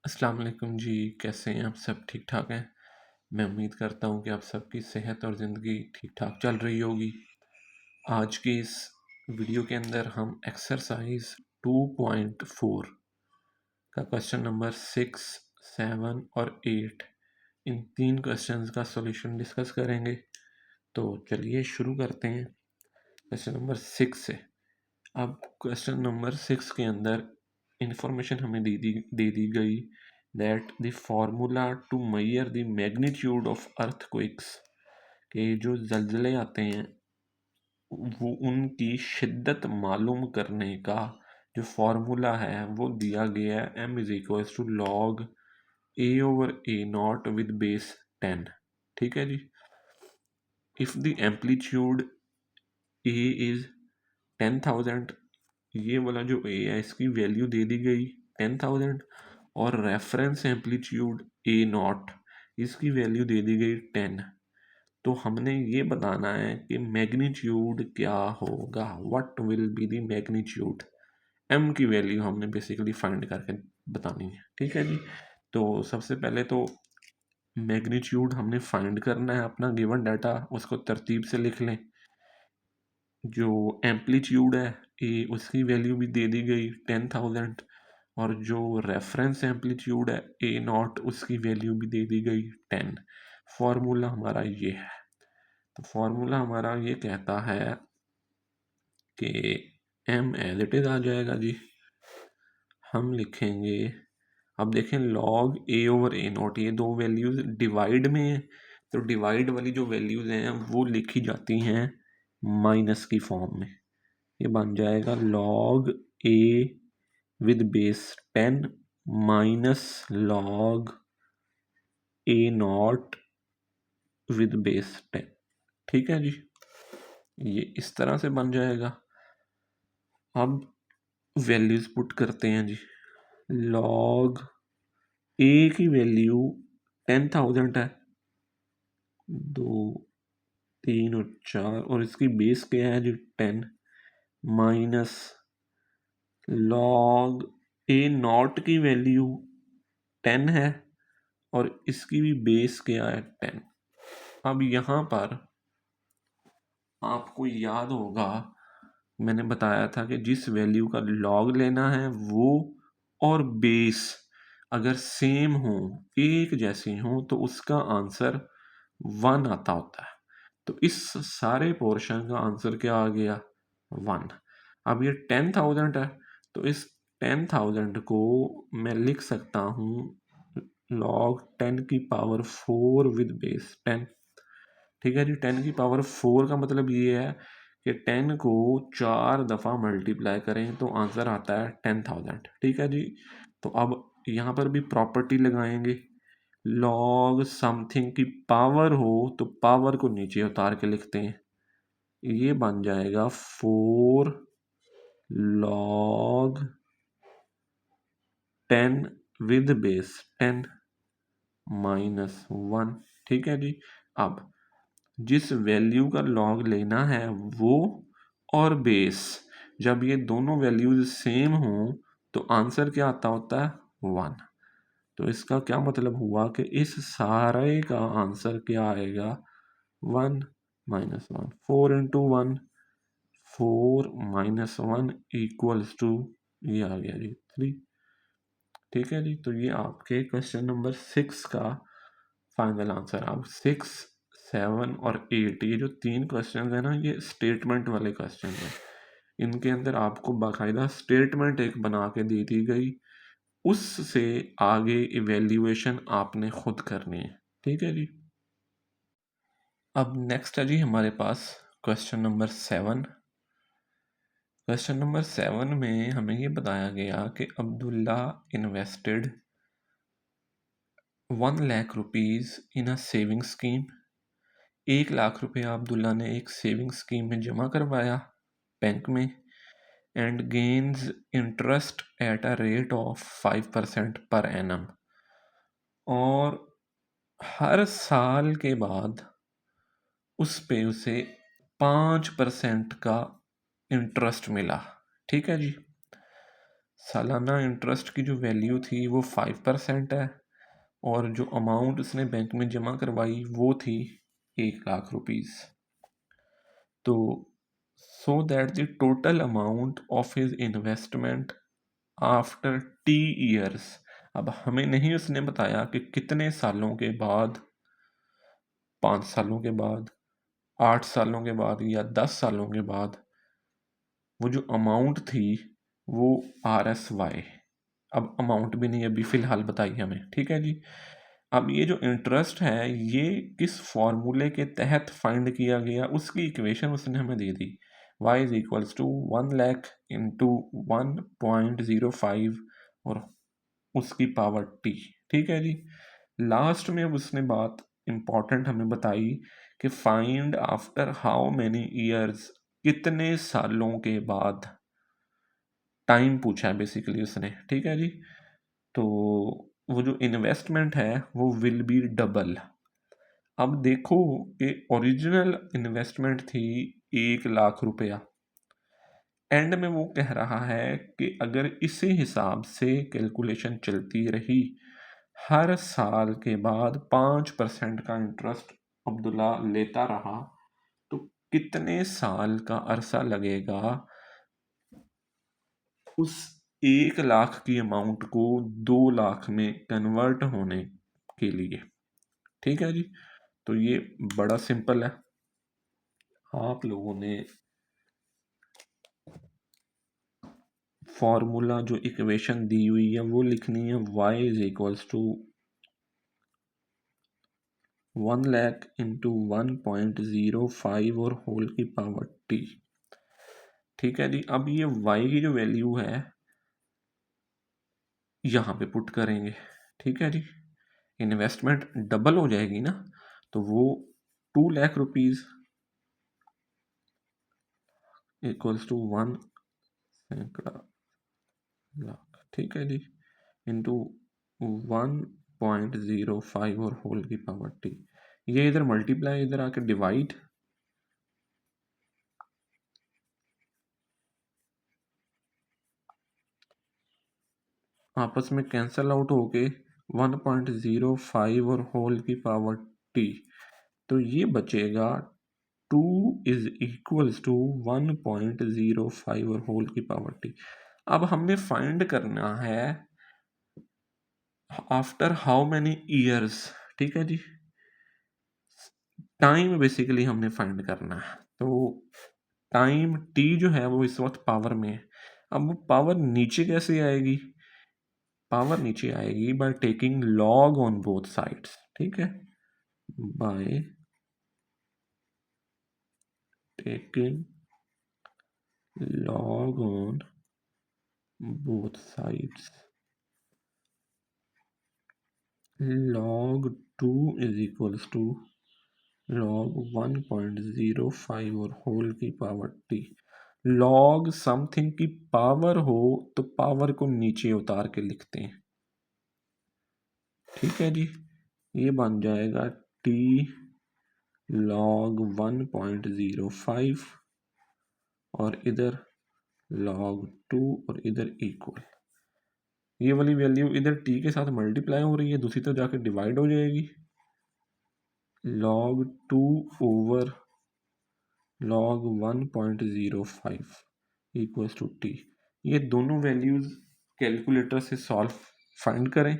अस्सलाम वालेकुम जी, कैसे हैं आप सब? ठीक-ठाक हैं? मैं उम्मीद करता हूँ कि आप सबकी सेहत और ज़िंदगी ठीक-ठाक चल रही होगी। आज की इस वीडियो के अंदर हम एक्सरसाइज 2.4 का क्वेश्चन नंबर 6, 7 और 8 इन 3 क्वेश्चंस का सॉल्यूशन डिस्कस करेंगे। तो चलिए शुरू करते हैं क्वेश्चन नंबर 6 से। अब क्वेश्चन नंबर 6 के अंदर इंफॉर्मेशन हमें दे दी गई that the formula to measure the magnitude of earthquakes के जो जल्जले आते हैं वो उनकी शिद्दत मालूम करने का जो फार्मूला है वो दिया गया है m is equals to log a over a not with base 10। ठीक है जी। If the amplitude a is 10,000, ये वाला जो a है इसकी वैल्यू दे दी गई 10,000 और रेफरेंस एम्पलीट्यूड a नॉट इसकी वैल्यू दे दी गई 10। तो हमने ये बताना है कि मैग्नीट्यूड क्या होगा, what will be the magnitude. m की वैल्यू हमने बेसिकली फाइंड करके बतानी है। ठीक है जी। तो सबसे पहले तो मैग्नीट्यूड हमने फाइंड करना है, अपना गिवन डाटा उसको तरतीब से लिख लें। जो एम्पलीट्यूड है ए उसकी वैल्यू भी दे दी गई 10,000 और जो रेफरेंस एम्पलीट्यूड है ए नॉट उसकी वैल्यू भी दे दी गई 10। फॉर्मूला हमारा ये है। तो फॉर्मूला हमारा ये कहता है कि m एज इट इज आ जाएगा जी। हम लिखेंगे, अब देखें log a over a not, ये दो वैल्यूज डिवाइड में है तो डिवाइड वाली जो वैल्यूज हैं वो लिखी जाती हैं माइनस की फॉर्म में। ये बन जाएगा log a with base 10 minus log a not with base 10। ठीक है जी। ये इस तरह से बन जाएगा। अब वैल्यूज पुट करते हैं जी। लॉग a की वैल्यू 10,000 है, 2 3 और 4 और इसकी बेस क्या है जी 10 माइनस लॉग a नॉट की वैल्यू 10 है और इसकी भी बेस क्या है 10। अब यहाँ पर आपको याद होगा मैंने बताया था कि जिस वैल्यू का लॉग लेना है वो और बेस अगर सेम हो, एक जैसे हो, तो उसका आंसर 1 आता होता है। तो इस सारे पोर्शन का आंसर क्या आ गया 1। अब ये 10,000 है तो इस 10,000 को मैं लिख सकता हूँ log 10 की पावर 4 विद बेस 10। ठीक है जी। 10 की पावर 4 का मतलब ये है कि 10 को 4 दफ़ा मल्टीप्लाई करें तो आंसर आता है 10,000। ठीक है जी। तो अब यहाँ पर भी प्रॉपर्टी लगाएंगे, लॉग समथिंग की पावर हो तो पावर को नीचे उतार के लिखते हैं। ये बन जाएगा 4 लॉग 10 विद बेस 10 माइनस 1। ठीक है जी। अब जिस वैल्यू का लॉग लेना है वो और बेस, जब ये दोनों वैल्यूज सेम हो तो आंसर क्या आता होता है 1। तो इसका क्या मतलब हुआ कि इस सारे का आंसर क्या आएगा 1 minus 1। 4 into 1 4 minus 1 equals to ये आ गया जी 3। ठीक है जी। तो ये आपके क्वेश्चन नंबर 6 का फाइनल आंसर। अब 6, 7 और 8 ये जो 3 क्वेश्चन है ना ये स्टेटमेंट वाले क्वेश्चन है। इनके अंदर आपको बाकायदा स्टेटमेंट एक बना के दे दी गई, उससे आगे इवेल्युएशन आपने खुद करनी है। ठीक है जी। अब नेक्स्ट है जी हमारे पास क्वेश्चन नंबर 7। क्वेश्चन नंबर 7 में हमें ये बताया गया कि Abdullah invested 1 lakh rupees in a saving scheme. 1 lakh रुपया अब्दुल्ला ने एक सेविंग स्कीम में जमा करवाया बैंक में and gains interest at a rate of 5% per annum. और हर साल के बाद उस पे उसे 5% का इंटरेस्ट मिला। ठीक है जी। सालाना इंटरेस्ट की जो वैल्यू थी वो 5% है और जो अमाउंट उसने बैंक में जमा करवाई वो थी 1 लाख रुपीज़। तो so that the total amount of his investment after T years, अब हमें नहीं उसने बताया कि कितने सालों के बाद, 5 सालों के बाद, 8 सालों के बाद या 10 सालों के बाद, वो जो अमाउंट थी वो RSY, अब अमाउंट भी नहीं अभी फ़िलहाल बताई हमें, ठीक है जी। अब ये जो इंटरेस्ट है ये किस फॉर्मूले के तहत फाइंड किया गया उसकी इक्वेशन उसने हमें दे दी, y is equals to 1 lakh into 1.05 और उसकी पावर t, ठीक है जी। लास्ट में उसने बात इंपॉर्टेंट हमें बताई कि find after how many years, कितने सालों के बाद, टाइम पूछा है बेसिकली उसने, ठीक है जी। तो वो जो इन्वेस्टमेंट है वो विल बी डबल। अब देखो कि ओरिजिनल इन्वेस्टमेंट थी 1 लाख रुपया, एंड में वो कह रहा है कि अगर इसी हिसाब से कैलकुलेशन चलती रही, हर साल के बाद 5% का इंटरेस्ट अब्दुल्ला लेता रहा, तो कितने साल का अरसा लगेगा उस 1 लाख की अमाउंट को 2 लाख में कन्वर्ट होने के लिए, ठीक है जी। तो ये बड़ा सिंपल है, आप लोगों ने फॉर्मूला जो इक्वेशन दी हुई है वो लिखनी है, y is equals to 1 lakh into 1.05 और होल की पावर t, ठीक है जी। अब ये y की जो वैल्यू है यहाँ पे पुट करेंगे, ठीक है जी। इन्वेस्टमेंट डबल हो जाएगी ना, तो वो 2 लाख रुपीज़ इक्वल्स टू 1 सैकड़ा लाख, ठीक है जी, इंटू 1.05 और होल की पावर t। ये इधर मल्टीप्लाई, इधर आके डिवाइड, आपस में कैंसल आउट होके 1.05 और होल की पावर t, तो ये बचेगा 2 इज इक्वल्स टू 1.05 और होल की पावर t। अब हमने फाइंड करना है आफ्टर हाउ मैनी ईयर्स, ठीक है जी। टाइम बेसिकली हमने फाइंड करना है, तो टाइम t जो है वो इस वक्त पावर में है। अब वो पावर नीचे कैसे आएगी, पावर नीचे आएगी by taking log on both sides, ठीक है, by taking log on both sides, log 2 is equals to log 1.05 और होल की पावर t। log समथिंग की पावर हो तो पावर को नीचे उतार के लिखते हैं, ठीक है जी। ये बन जाएगा t log 1.05 और इधर log 2 और इधर इक्वल, ये वाली वैल्यू इधर t के साथ मल्टीप्लाई हो रही है, दूसरी तरफ जाकर डिवाइड हो जाएगी, log 2 over log 1.05 equals to t। ये दोनों वैल्यूज कैलकुलेटर से सॉल्व फाइंड करें,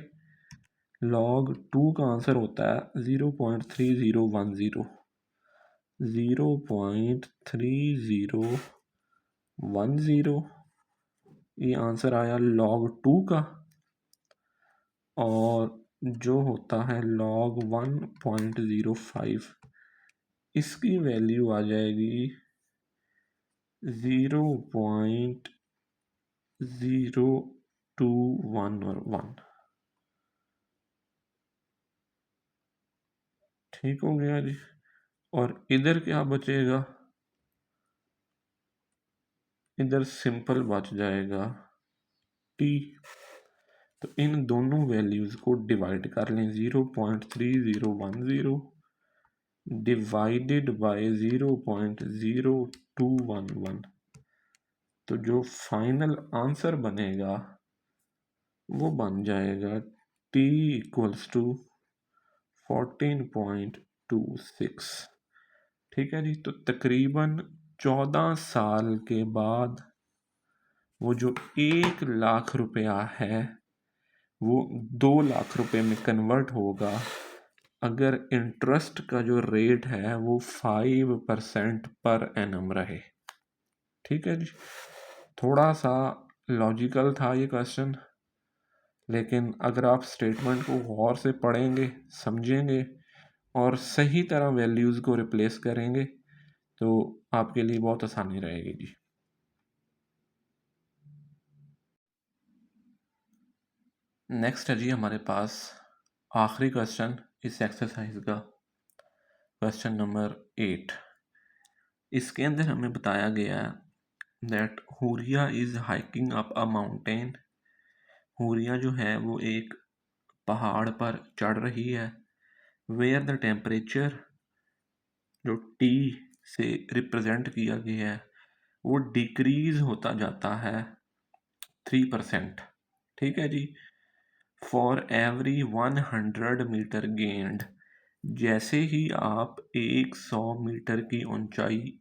log 2 का आंसर होता है 0.3010, 0.3010, ये आंसर आया log 2 का। और जो होता है log 1.05, इसकी वैल्यू आ जाएगी 0.021 और 1, ठीक हो गया जी। और इधर क्या बचेगा, इधर सिंपल बच जाएगा t। तो इन दोनों वैल्यूज को डिवाइड कर लें, 0.3010 डिवाइडेड बाय 0.0211, तो जो फाइनल आंसर बनेगा वो बन जाएगा t इक्वल्स टू 14.26। ठीक है जी। तो तकरीबन 14 साल के बाद वो जो 1 लाख रुपया है वो 2 लाख रुपए में कन्वर्ट होगा अगर इंटरेस्ट का जो रेट है वो 5% पर एनम रहे। ठीक है जी। थोड़ा सा लॉजिकल था ये क्वेश्चन, लेकिन अगर आप स्टेटमेंट को गौर से पढ़ेंगे, समझेंगे और सही तरह वैल्यूज़ को रिप्लेस करेंगे तो आपके लिए बहुत आसानी रहेगी जी। नेक्स्ट है जी हमारे पास आखिरी क्वेश्चन इस एक्सरसाइज का, क्वेश्चन नंबर 8। इसके अंदर हमें बताया गया है that Huriya is hiking up a mountain. Huriya जो है वो एक पहाड़ पर चढ़ रही है। वेयर द टेम्परेचर जो टी से रिप्रेजेंट किया गया है वो डिक्रीज होता जाता है 3%। ठीक है जी। फॉर एवरी 100 मीटर गेंड, जैसे ही आप 100 मीटर की ऊंचाई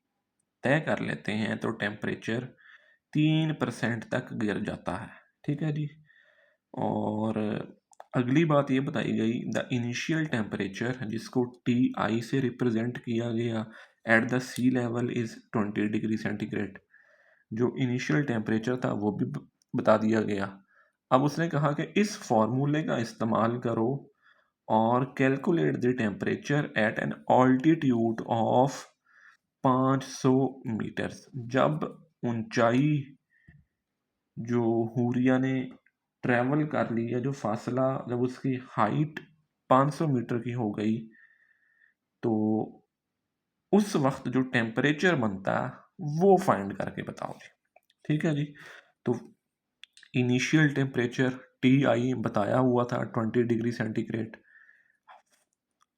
तय कर लेते हैं तो टेम्परेचर 3% तक गिर जाता है। ठीक है जी। और अगली बात ये बताई गई द इनिशियल टेम्परेचर जिसको टी आई से रिप्रेजेंट किया गया at the sea level is 20 degree centigrade. जो इनिशियल टेम्परेचर था वो भी बता दिया गया। अब उसने कहा कि इस फॉर्मूले का इस्तेमाल करो और calculate the temperature at an altitude of 500 metres. जब ऊंचाई जो हुरिया ने ट्रैवल कर लिया, जो फासला जब उसकी हाइट 500 मीटर की हो गई तो उस वक्त जो टेम्परेचर बनता है वो फाइंड करके बताओ जी। ठीक है जी। तो इनिशियल टेम्परेचर टी आई बताया हुआ था 20 डिग्री सेंटीग्रेड।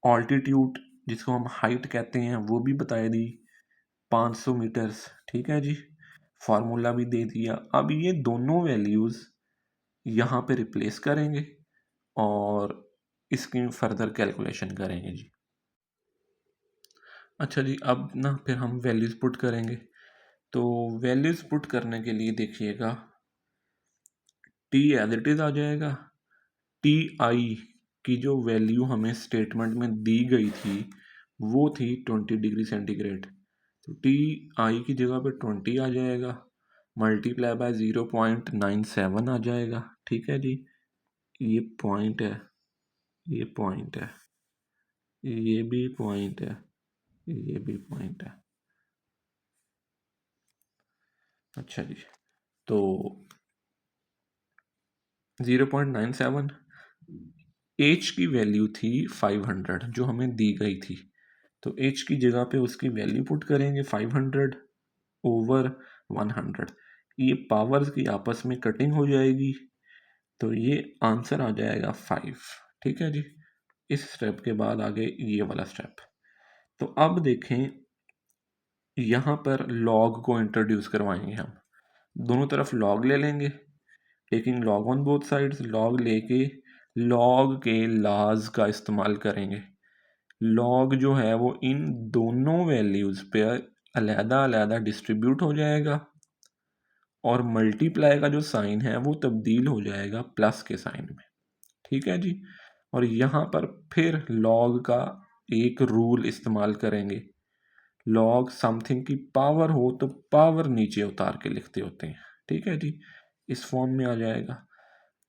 ऑल्टीट्यूड जिसको हम हाइट कहते हैं वो भी बताई दी 500 मीटर्स। ठीक है जी। फार्मूला भी दे दिया। अब ये दोनों वैल्यूज़ यहाँ पे रिप्लेस करेंगे और इसकी फर्दर कैलकुलेशन करेंगे जी। अच्छा जी। अब ना फिर हम वैल्यूज़ पुट करेंगे। तो वैल्यूज़ पुट करने के लिए देखिएगा टी एज इट इज़ आ जाएगा। टी आई की जो वैल्यू हमें स्टेटमेंट में दी गई थी वो थी 20 डिग्री सेंटीग्रेड। तो टी आई की जगह पे 20 आ जाएगा, मल्टीप्लाई बाय 0.97 आ जाएगा। ठीक है जी। ये पॉइंट है, ये पॉइंट है, ये भी पॉइंट है, ये भी पॉइंट है। अच्छा जी। तो 0.97 एच की वैल्यू थी 500 जो हमें दी गई थी। तो एच की जगह पे उसकी वैल्यू पुट करेंगे 500 ओवर 100। ये पावर्स की आपस में कटिंग हो जाएगी तो ये आंसर आ जाएगा 5। ठीक है जी। इस स्टेप के बाद आगे ये वाला स्टेप। तो अब देखें यहाँ पर लॉग को इंट्रोड्यूस करवाएंगे हम। दोनों तरफ लॉग ले लेंगे, taking log on both sides. Log लेके लॉग के लॉज का इस्तेमाल करेंगे। लॉग जो है वो इन दोनों वैल्यूज़ पे अलहदा अलहदा डिस्ट्रीब्यूट हो जाएगा और मल्टीप्लाई का जो साइन है वो तब्दील हो जाएगा प्लस के साइन में। ठीक है जी। और यहाँ पर फिर लॉग का एक रूल इस्तेमाल करेंगे। लॉग समथिंग की पावर हो तो पावर नीचे उतार के लिखते होते हैं। ठीक है जी। इस फॉर्म में आ जाएगा।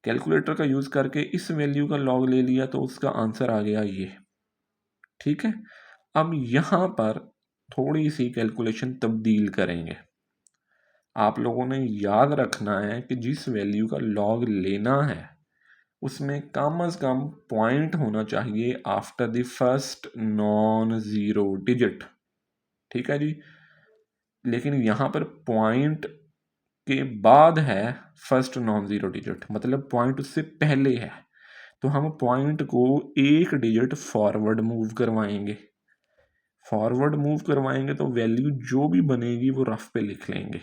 कैलकुलेटर का यूज़ करके इस वैल्यू का लॉग ले लिया तो उसका आंसर आ गया ये। ठीक है। अब यहाँ पर थोड़ी सी कैलकुलेशन तब्दील करेंगे। आप लोगों ने याद रखना है कि जिस वैल्यू का लॉग लेना है उसमें कम अज़ कम पॉइंट होना चाहिए after the first non zero digit. ठीक है जी। लेकिन यहाँ पर पॉइंट के बाद है फर्स्ट नॉन ज़ीरो डिजिट, मतलब पॉइंट उससे पहले है। तो हम पॉइंट को एक डिजिट फॉरवर्ड मूव करवाएंगे। फॉरवर्ड मूव करवाएंगे तो वैल्यू जो भी बनेगी वो रफ पे लिख लेंगे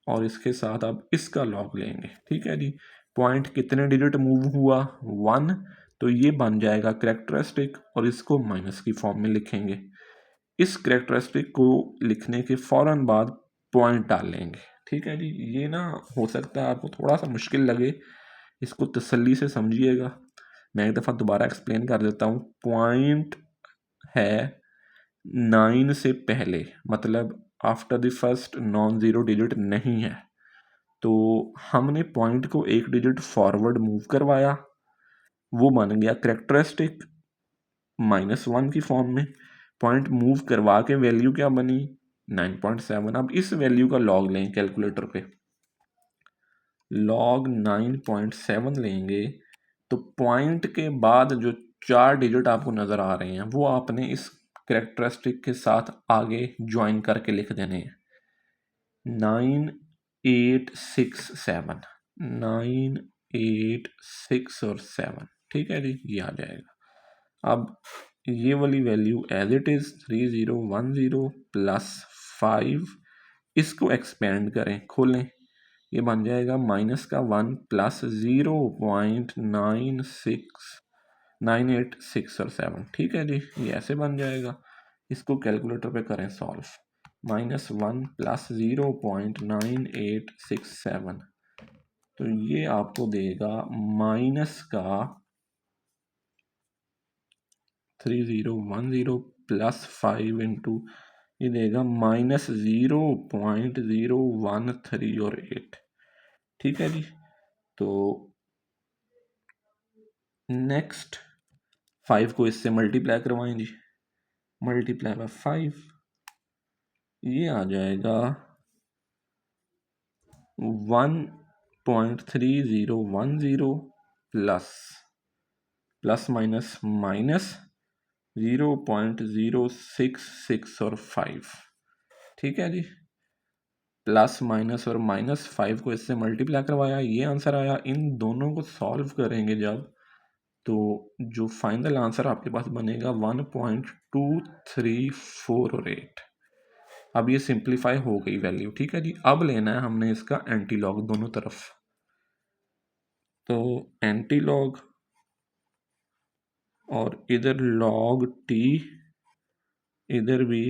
और इसके साथ अब इसका लॉग लेंगे। ठीक है जी। पॉइंट कितने डिजिट मूव हुआ 1, तो ये बन जाएगा कैरेक्टरिस्टिक और इसको माइनस की फॉर्म में लिखेंगे। इस कैरेक्टरिस्टिक को लिखने के फ़ौरन बाद पॉइंट डाल लेंगे। ठीक है जी, ये ना हो सकता है आपको थोड़ा सा मुश्किल लगे, इसको तसल्ली से समझिएगा। मैं एक दफ़ा दोबारा एक्सप्लेन कर देता हूँ। पॉइंट है 9 से पहले, मतलब after the first non zero digit नहीं है, तो हमने पॉइंट को एक डिजिट फॉरवर्ड मूव करवाया, वो बन गया कैरेक्टरिस्टिक -1 की फॉर्म में। पॉइंट मूव करवा के वैल्यू क्या बनी 9.7। अब इस वैल्यू का लॉग लें कैलकुलेटर पे, लॉग 9.7 लेंगे तो पॉइंट के बाद जो 4 डिजिट आपको नज़र आ रहे हैं वो आपने इस कैरेक्टरिस्टिक के साथ आगे ज्वाइन करके लिख देने हैं। 9, 8, 6, 7, 9, 8, 6 और 7। ठीक है जी, ये आ जाएगा। अब ये वाली value as it is 3010 plus 5, इसको एक्सपेंड करें, खोलें, ये बन जाएगा माइनस का 1 प्लस 0.9698 और 7। ठीक है जी, ये ऐसे बन जाएगा। इसको कैलकुलेटर पे करें सॉल्व, -1 प्लस 0.9867, तो ये आपको देगा माइनस का 3010 प्लस 5 इंटू, ये देगा -0.013 और 8। ठीक है जी, तो नेक्स्ट 5 को इससे मल्टीप्लाई करवाएं जी, मल्टीप्लाई बाय 5, ये आ जाएगा 1.3010 प्लस माइनस माइनस 0.066 और 5। ठीक है जी, प्लस माइनस और -5 को इससे मल्टीप्लाई करवाया, ये आंसर आया। इन दोनों को सॉल्व करेंगे जब, तो जो फाइनल आंसर आपके पास बनेगा 1.234 और 8। अब ये सिंप्लीफाई हो गई वैल्यू। ठीक है जी, अब लेना है हमने इसका एंटी लॉग दोनों तरफ, तो एंटी लॉग और इधर लॉग टी, इधर भी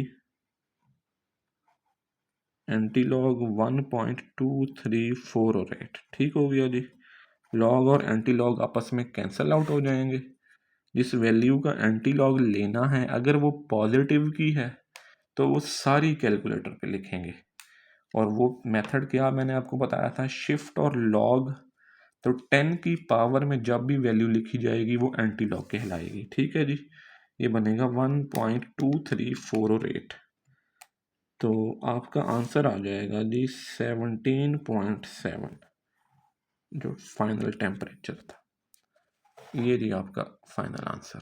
एंटी लॉग 1.234 और 8। ठीक हो गया जी, लॉग और एंटी लॉग आपस में कैंसल आउट हो जाएंगे। जिस वैल्यू का एंटी लॉग लेना है अगर वो पॉजिटिव की है तो वो सारी कैलकुलेटर पे लिखेंगे, और वो मेथड क्या मैंने आपको बताया था, शिफ्ट और लॉग। तो 10 की पावर में जब भी वैल्यू लिखी जाएगी वो एंटी लॉग कहलाएगी। ठीक है जी, ये बनेगा 1.234 और 8, तो आपका आंसर आ जाएगा जी 17.7, जो फाइनल टेम्परेचर था। ये जी आपका फाइनल आंसर।